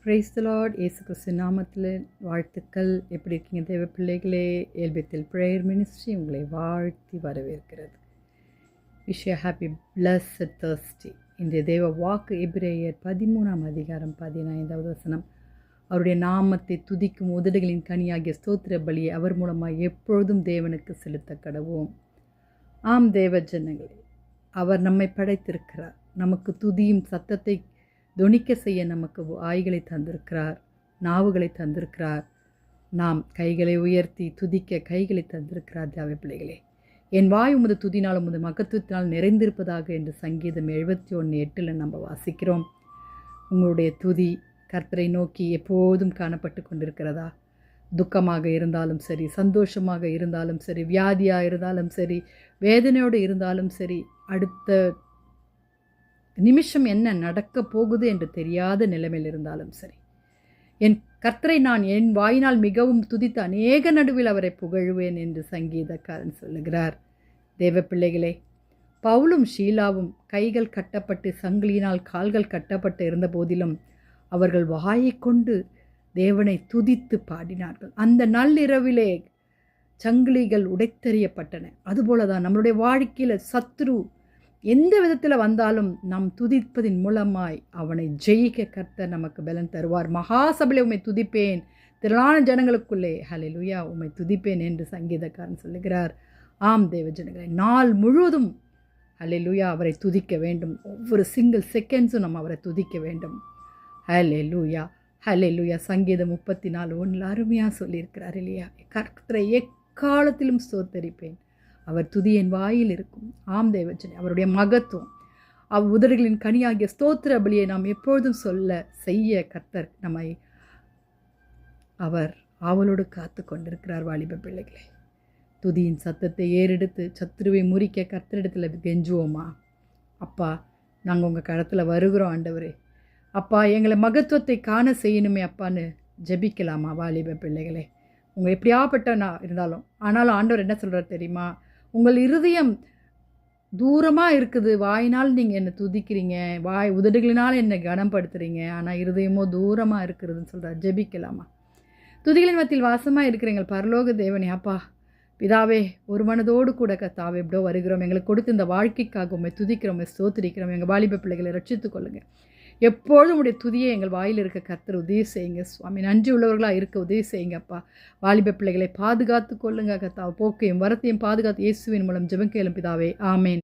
Praise the Lord. இயேசு கிறிஸ்து நாமத்தில் வாழ்த்துக்கள். எப்படி இருக்கீங்க தேவ பிள்ளைகளே? எல்பெத்தில் ப்ரேயர் மினிஸ்ட்ரி உங்களை வாழ்த்தி வரவேற்கிறது. Wish you happy blessed Thursday. இன்றைய தேவ வாக்கு எபிரேயர் 13ஆம் அதிகாரம் 15வது வசனம். அவருடைய நாமத்தை துதிக்கும் உதடுகளின் கனியாகிய ஸ்தோத்திர பலியை அவர் மூலமாக எப்பொழுதும் தேவனுக்கு செலுத்த கடவோம். ஆம் தேவ ஜனங்களே, அவர் நம்மை படைத்திருக்கிறார். நமக்கு துதியும் சத்தத்தை தொனிக்க செய்ய நமக்கு வாய்களை தந்திருக்கிறார், நாவுகளை தந்திருக்கிறார். நாம் கைகளை உயர்த்தி துதிக்க கைகளை தந்திருக்கிறார். தேவ பிள்ளைகளே, என் வாய் உமது துதினால் உமது மகத்துவத்தினால் நிறைந்திருப்பதாக என்று சங்கீதம் 71:8 நம்ம வாசிக்கிறோம். உங்களுடைய துதி கர்த்தரை நோக்கி எப்போதும் காணப்பட்டு கொண்டிருக்கிறதா? துக்கமாக இருந்தாலும் சரி, சந்தோஷமாக இருந்தாலும் சரி, வியாதியாக இருந்தாலும் சரி, வேதனையோடு இருந்தாலும் சரி, அடுத்த நிமிஷம் என்ன நடக்க போகுது என்று தெரியாத நிலைமையில் இருந்தாலும் சரி, என் கர்த்தரை நான் என் வாயினால் மிகவும் துதித்து அநேக நடுவில் அவரை புகழுவேன் என்று சங்கீதக்காரன் சொல்லுகிறார். தேவ பிள்ளைகளே, பவுலும் ஷீலாவும் கைகள் கட்டப்பட்டு சங்கிலியினால் கால்கள் கட்டப்பட்டு இருந்த போதிலும் அவர்கள் வாயை கொண்டு தேவனை துதித்து பாடினார்கள். அந்த நள்ளிரவிலே சங்கிலிகள் உடைத்தெறியப்பட்டன. அதுபோலதான் நம்மளுடைய வாழ்க்கையில் சத்ரு எந்த விதத்தில் வந்தாலும் நாம் துதிப்பதின் மூலமாய் அவனை ஜெயிக்க கர்த்தர் நமக்கு பலன் தருவார். மகாசபையிலே உம்மை துதிப்பேன், திரளான ஜனங்களுக்குள்ளே ஹல்லேலூயா உம்மை துதிப்பேன் என்று சங்கீதக்காரன் சொல்லுகிறார். ஆம் தேவ ஜனங்களே, நாள் முழுவதும் ஹல்லேலூயா அவரை துதிக்க வேண்டும். ஒவ்வொரு சிங்கிள் செகண்ட்ஸும் நம்ம அவரை துதிக்க வேண்டும். ஹல்லேலூயா ஹல்லேலூயா. சங்கீதம் 34:1 அருமையாக சொல்லியிருக்கிறார் இல்லையா? கர்த்தரை எக்காலத்திலும் ஸ்தோத்தரிப்பேன், அவர் துதி என் வாயில் இருக்கும். ஆம் தேவஜனே, அவருடைய மகத்துவம் உதடுகளின் கனியாகிய ஸ்தோத்திர பலியை நாம் எப்பொழுதும் செய்ய கர்த்தர் நம்மை அவர் ஆவலோடு காத்து கொண்டிருக்கிறார். வாலிப பிள்ளைகளே, துதியின் சத்தத்தை ஏறெடுத்து சத்துருவை முறிக்க கர்த்தரிடத்தில் கெஞ்சுவோமா? அப்பா, நாங்கள் உங்கள் கரத்தில் வருகிறோம் ஆண்டவரே. அப்பா, எங்களை மகத்துவத்தை காண செய்யணுமே அப்பான்னு ஜெபிக்கலாமா? வாலிப பிள்ளைகளே, உங்கள் எப்படியாப்பட்ட இருந்தாலும் ஆனாலும் ஆண்டவர் என்ன சொல்கிறார் தெரியுமா? உங்கள் இருதயம் தூரமாக இருக்குது. வாயினால் நீங்கள் என்னை துதிக்கிறீங்க, உதடுகளினால் என்னை கனப்படுத்துகிறீங்க, ஆனால் இருதயமோ தூரமாக இருக்கிறதுன்னு சொல்கிறார். ஜெபிக்கலாமா? துதிகளின் மத்தியில் வாசமாக இருக்கிற எங்கள் பரலோக தேவனே, அப்பா பிதாவே, ஒரு மனதோடு கூட கர்த்தாவே எப்படியோ வருகிறோம். எங்களுக்கு கொடுத்து இந்த வாழ்க்கைக்காக உண்மை துதிக்கிறோம், ஸ்தோத்திரிக்கிறோம். எங்கள் வாலிப பிள்ளைகளை ரட்சித்து கொள்ளுங்கள். எப்பொழுதும் உடைய துதியை எங்கள் வாயில் இருக்க கர்த்தர் உதவி செய்யுங்க சுவாமி. நன்றி உள்ளவர்களாக இருக்க உதவி செய்யுங்கப்பா. வாலிப பிள்ளைகளை பாதுகாத்து கொள்ளுங்க கர்த்தாவை. போக்கையும் வரத்தையும் பாதுகாத்து இயேசுவின் மூலம் ஜெபம் கேளும் பிதாவே, ஆமேன்.